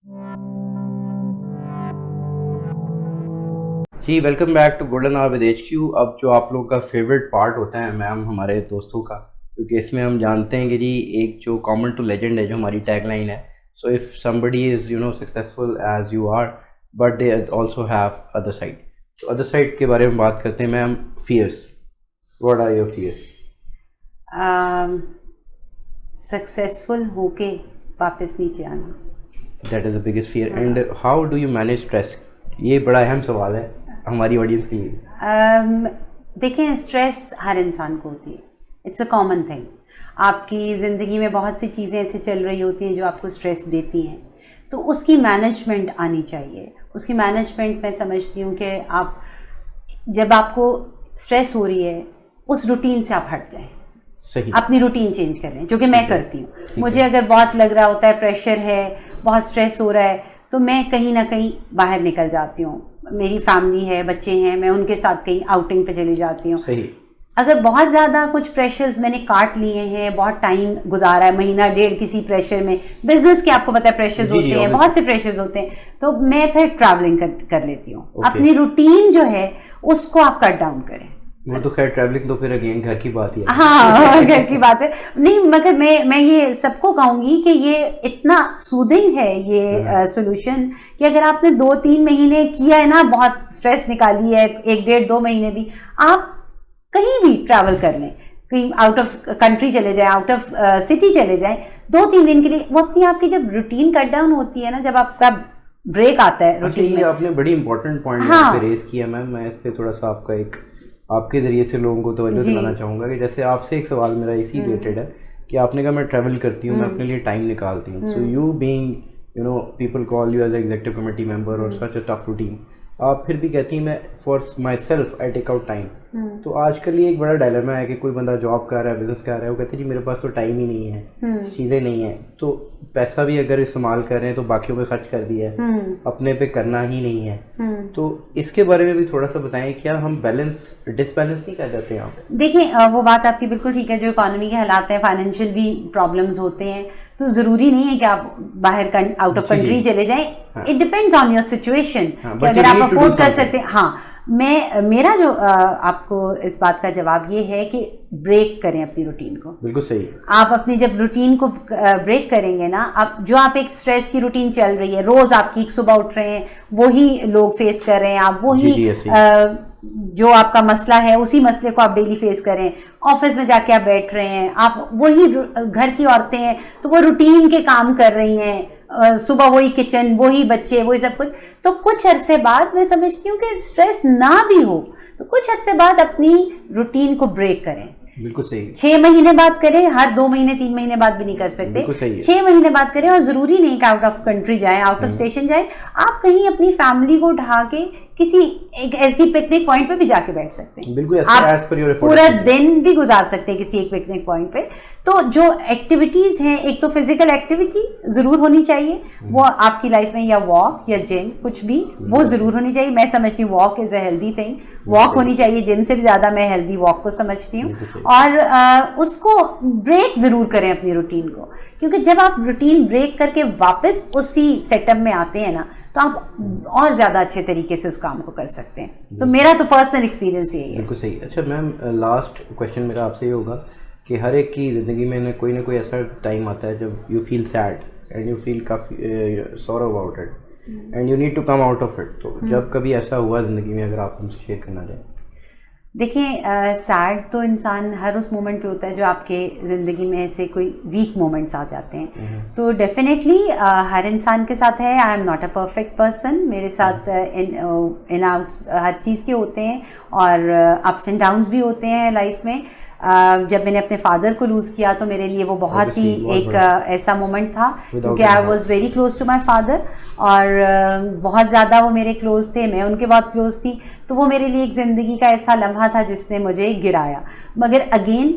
Ji welcome back to golden hour with HQ। अब जो आप लोगों का फेवरेट पार्ट होता है मैम हमारे दोस्तों का, क्योंकि इसमें हम जानते हैं कि जी एक जो कॉमन टू लेजेंड है जो हमारी टैगलाइन है, so if somebody is successful as you are but they also have other side. तो अदर साइड के बारे में बात करते हैं ma'am. Fears, what are your fears? Successful होके वापस नीचे आना, that is the biggest fear. And how do you manage stress? ये बड़ा अहम सवाल है हमारी ऑडियंस के लिए। देखें, स्ट्रेस हर इंसान को होती है, इट्स अ कॉमन थिंग। आपकी ज़िंदगी में बहुत सी चीज़ें ऐसे चल रही होती हैं जो आपको स्ट्रेस देती हैं, तो उसकी मैनेजमेंट आनी चाहिए। उसकी मैनेजमेंट मैं समझती हूँ कि आप जब आपको स्ट्रेस हो रही है उस रूटीन से आप हट जाएं, सही, अपनी रूटीन चेंज कर लें, जो कि मैं करती हूँ। मुझे अगर बहुत लग रहा होता है, प्रेशर है, बहुत स्ट्रेस हो रहा है, तो मैं कहीं ना कहीं बाहर निकल जाती हूँ। मेरी फैमिली है, बच्चे हैं, मैं उनके साथ कहीं आउटिंग पे चली जाती हूँ। सही। अगर बहुत ज़्यादा कुछ प्रेशर्स मैंने काट लिए हैं, बहुत टाइम गुजारा है, महीना डेढ़ किसी प्रेशर में, बिजनेस के आपको पता है प्रेशर्स होते हैं, बहुत से प्रेशर्स होते हैं, तो मैं फिर ट्रैवलिंग कर लेती हूँ। अपनी रूटीन जो है उसको आप कट डाउन करें। वो तो खैर ट्रैवलिंग तो फिर अगेन घर की बात ही है। हाँ, घर की बात है। नहीं, मगर मैं ये सबको कहूँगी कि ये इतना सूदिंग है ये सोल्यूशन कि अगर आपने 2-3 महीने किया है ना, बहुत स्ट्रेस निकाली है, 1-1.5-2 महीने भी, आप कहीं भी ट्रैवल कर लें, कहीं आउट ऑफ कंट्री चले जाएं, आउट ऑफ सिटी चले जाएं 2-3 दिन के लिए, वो अपनी आपकी जब रूटीन कट डाउन होती है ना, जब आपका ब्रेक आता है रूटीन में। आपने बड़ी इंपॉर्टेंट पॉइंट पे रेज किया मैम। मैं इस पे थोड़ा सा आपके ज़रिए से लोगों को तवज्जो दिलाना चाहूँगा कि जैसे आपसे एक सवाल मेरा इसी रिलेटेड है कि आपने कहा मैं ट्रैवल करती हूँ, मैं अपने लिए टाइम निकालती हूँ। So you being people call you as executive committee member और सच अ टफ रूटीन, आप फिर भी कहती हैं मैं for myself I take out time. तो आजकल ये एक बड़ा डायलेमा है कि कोई बंदा जॉब कर रहा है, बिजनेस कर रहा है, वो कहते हैं जी मेरे पास तो टाइम ही नहीं है, चीज़ें नहीं है, तो पैसा भी अगर इस्तेमाल कर रहे हैं तो बाकियों पे खर्च कर दिया है, अपने पे करना ही नहीं है। तो इसके बारे में भी थोड़ा सा बताएं, क्या हम डिसबैलेंस नहीं कर जाते यहाँ पे? देखिए, वो बात आपकी बिल्कुल ठीक है। जो इकोनॉमी के हालात हैं, फाइनेंशियल भी प्रॉब्लम्स होते हैं, तो ज़रूरी नहीं है कि आप बाहर आउट ऑफ कंट्री चले जाएं। It depends on your situation कि अगर आप अफोर्ड कर सकते हैं। हाँ, मेरा जो आपको इस बात का जवाब ये है कि ब्रेक करें अपनी रूटीन को। बिल्कुल सही। आप अपनी जब रूटीन को ब्रेक करेंगे ना, आप एक स्ट्रेस की रूटीन चल रही है, रोज आपकी सुबह उठ रहे हैं, वही लोग फेस कर रहे हैं, आप वही जो आपका मसला है उसी मसले को आप डेली फेस करें, ऑफिस में जाके आप बैठ रहे हैं, आप वही घर की औरतें हैं तो वो रूटीन के काम कर रही हैं, सुबह वही किचन, वही बच्चे, वही सब कुछ। तो कुछ अरसे बाद मैं समझती हूँ कि स्ट्रेस ना भी हो तो कुछ अरसे बाद अपनी रूटीन को ब्रेक करें। बिल्कुल सही। 6 महीने बाद करें, हर 2 महीने 3 महीने बाद भी नहीं कर सकते। 6 महीने बाद करें, और जरूरी नहीं कि आउट ऑफ कंट्री जाएं, आउट ऑफ स्टेशन जाएं, आप कहीं अपनी फैमिली को उठा के किसी एक ऐसी पिकनिक पॉइंट पे भी जाके बैठ सकते हैं। बिल्कुल, आप पूरा दिन भी गुजार सकते हैं किसी एक पिकनिक पॉइंट पे। तो जो एक्टिविटीज हैं, एक तो फिजिकल एक्टिविटी जरूर होनी चाहिए, वो आपकी लाइफ में, या वॉक या जिम, कुछ भी वो जरूर होनी चाहिए। मैं समझती हूँ walk is a healthy thing, walk होनी चाहिए। जिम से भी ज्यादा मैं हेल्दी वॉक को समझती हूँ। और उसको ब्रेक जरूर करें अपनी रूटीन को, क्योंकि जब आप रूटीन ब्रेक करके वापस उसी सेटअप में आते हैं ना, तो आप और ज़्यादा अच्छे तरीके से उस काम को कर सकते हैं। तो मेरा तो पर्सनल एक्सपीरियंस यही है। बिल्कुल सही। अच्छा मैम, लास्ट क्वेश्चन मेरा आपसे ये होगा कि हर एक की ज़िंदगी में ना कोई ऐसा टाइम आता है जब you feel sad and you feel काफ़ी sorrow about it and you need to come out of it. तो जब कभी ऐसा हुआ ज़िंदगी में, अगर आप हमसे शेयर करना चाहें। देखिए, सैड तो इंसान हर उस मोमेंट पे होता है जो आपके ज़िंदगी में ऐसे कोई वीक मोमेंट्स आ जाते हैं। तो डेफिनेटली हर इंसान के साथ है। I am not a perfect person, मेरे साथ इन आउट्स हर चीज़ के होते हैं, और अप्स एंड डाउन्स भी होते हैं लाइफ में। जब मैंने अपने फादर को लूज़ किया तो मेरे लिए वो बहुत ही एक ऐसा मोमेंट था, क्योंकि I was very close to my father, और बहुत ज़्यादा वो मेरे क्लोज थे, मैं उनके बहुत क्लोज थी। तो वो मेरे लिए एक ज़िंदगी का ऐसा लम्हा था जिसने मुझे गिराया। मगर अगेन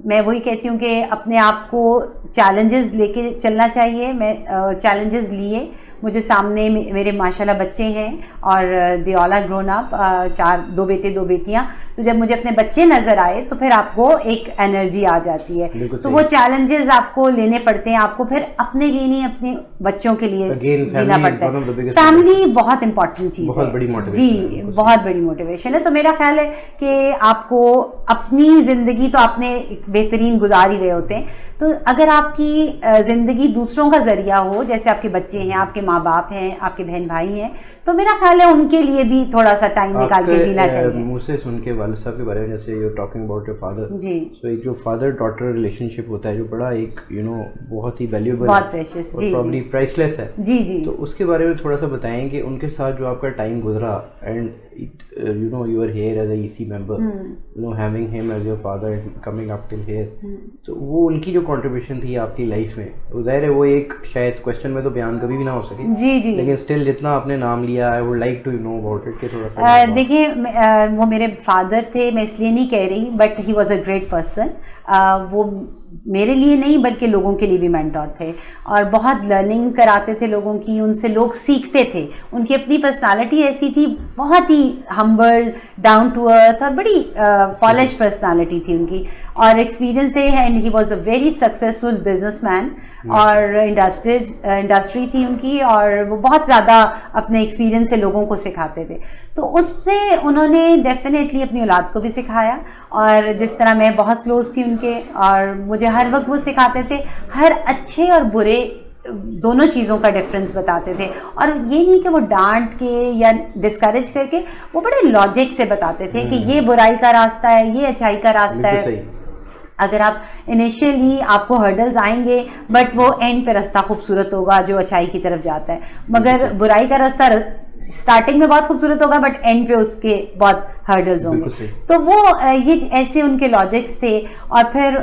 मैं वही कहती हूँ कि अपने आप को चैलेंजेस लेके चलना चाहिए। मैं चैलेंजेस लिए, मुझे सामने मेरे माशाल्लाह बच्चे हैं और they all are grown up, 2 बेटे 2 बेटियाँ। तो जब मुझे अपने बच्चे नज़र आए तो तो फिर आपको एक एनर्जी आ जाती है। तो वो चैलेंजेस आपको लेने पड़ते हैं, आपको फिर अपने लिए नहीं अपने बच्चों के लिए जीना पड़ता है। फैमिली बहुत इंपॉर्टेंट चीज है जी, बहुत बड़ी मोटिवेशन है। तो मेरा ख्याल है कि आपको अपनी जिंदगी तो आपने बेहतरीन गुजार ही रहे होते हैं, तो अगर आपकी जिंदगी दूसरों का जरिया हो, जैसे आपके बच्चे हैं, आपके माँ बाप हैं, आपके बहन भाई हैं, तो मेरा ख्याल है उनके लिए भी थोड़ा सा टाइम निकाल के जीना चाहिए। मुझसे सुन के वालिद साहब के बारे में, जैसे you talking about your father ji, so एक जो फादर डॉटर रिलेशनशिप होता है जो बड़ा एक बहुत ही वैल्यूएबल, बहुत प्रेशियस, जी, प्रॉब्ली प्राइसलेस है जी जी। तो उसके बारे में थोड़ा सा बताएं कि उनके साथ जो आपका टाइम गुजरा and you are here as a EC member, having him as your father coming up till here, तो वो उनकी जो कंट्रीब्यूशन थी आपकी लाइफ में, वो जाहिर है वो एक शायद क्वेश्चन में तो बयान कभी भी ना हो सके जी जी, लेकिन स्टिल जितना आपने नाम लिया है, would like to know about it कि थोड़ा सा। देखिए वो मेरे फादर थे, मैं इसलिए नहीं कह रही, but he was a great person. वो मेरे लिए नहीं बल्कि लोगों के लिए भी मेंटोर थे और बहुत लर्निंग कराते थे लोगों की, उनसे लोग सीखते थे। उनकी अपनी पर्सनालिटी ऐसी थी, बहुत ही हम्बल, डाउन टू अर्थ और बड़ी पॉलिश पर्सनालिटी थी उनकी, और एक्सपीरियंस थे। And he was a very successful businessman और इंडस्ट्री थी उनकी, और वो बहुत ज़्यादा अपने एक्सपीरियंस से लोगों को सिखाते थे। तो उससे उन्होंने डेफिनेटली अपनी औलाद को भी सिखाया, और जिस तरह मैं बहुत क्लोज थी उनके, और मुझे हर वक्त वो सिखाते थे, हर अच्छे और बुरे दोनों चीज़ों का डिफरेंस बताते थे। और ये नहीं कि वो डांट के या डिस्करेज करके, वो बड़े लॉजिक से बताते थे कि ये बुराई का रास्ता है, ये अच्छाई का रास्ता है। अगर आप इनिशियली आपको हर्डल्स आएंगे, बट वो एंड पे रास्ता खूबसूरत होगा जो अच्छाई की तरफ जाता है, मगर बुराई का रास्ता स्टार्टिंग में बहुत खूबसूरत होगा बट एंड पे उसके बहुत हर्डल्स होंगे। तो वो ये ऐसे उनके लॉजिक्स थे। और फिर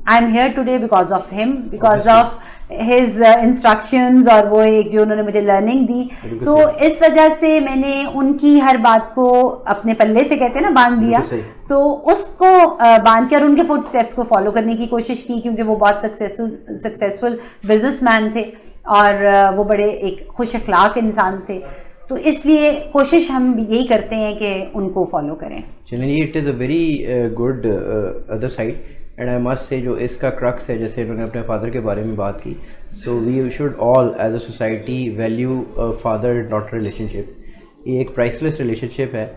I am here today because of him, because of his instructions, और वो एक जो उन्होंने मुझे लर्निंग दी, तो इस वजह से मैंने उनकी हर बात को अपने पल्ले से, कहते हैं ना, बांध दिया। तो उसको बांध के और उनके फुट स्टेप्स को फॉलो करने की कोशिश की, क्योंकि वो बहुत सक्सेसफुल बिजनेसमैन थे और वो बड़े एक खुश अखलाक इंसान थे। तो इसलिए कोशिश हम यही करते हैं कि उनको फॉलो करें। चलिए, it is a very good other side, and I must say जो इसका क्रक्स है, जैसे इन्होंने अपने फादर के बारे में बात की, so we should all as a society value father daughter relationship. ये एक प्राइसलेस रिलेशनशिप है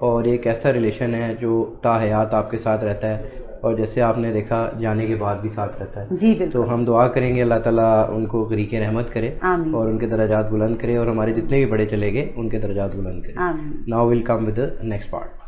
और एक ऐसा रिलेशन है जो ताहयात आपके साथ रहता है, और जैसे आपने देखा जाने के बाद भी साथ रहता है। जी बिल्कुल। तो हम दुआ करेंगे अल्लाह ताला उनको गरीक़े रहमत करे और उनके दर्जात बुलंद करे, और हमारे जितने भी बड़े चले गए उनके दर्जात बुलंद करे। Now will come with the next part.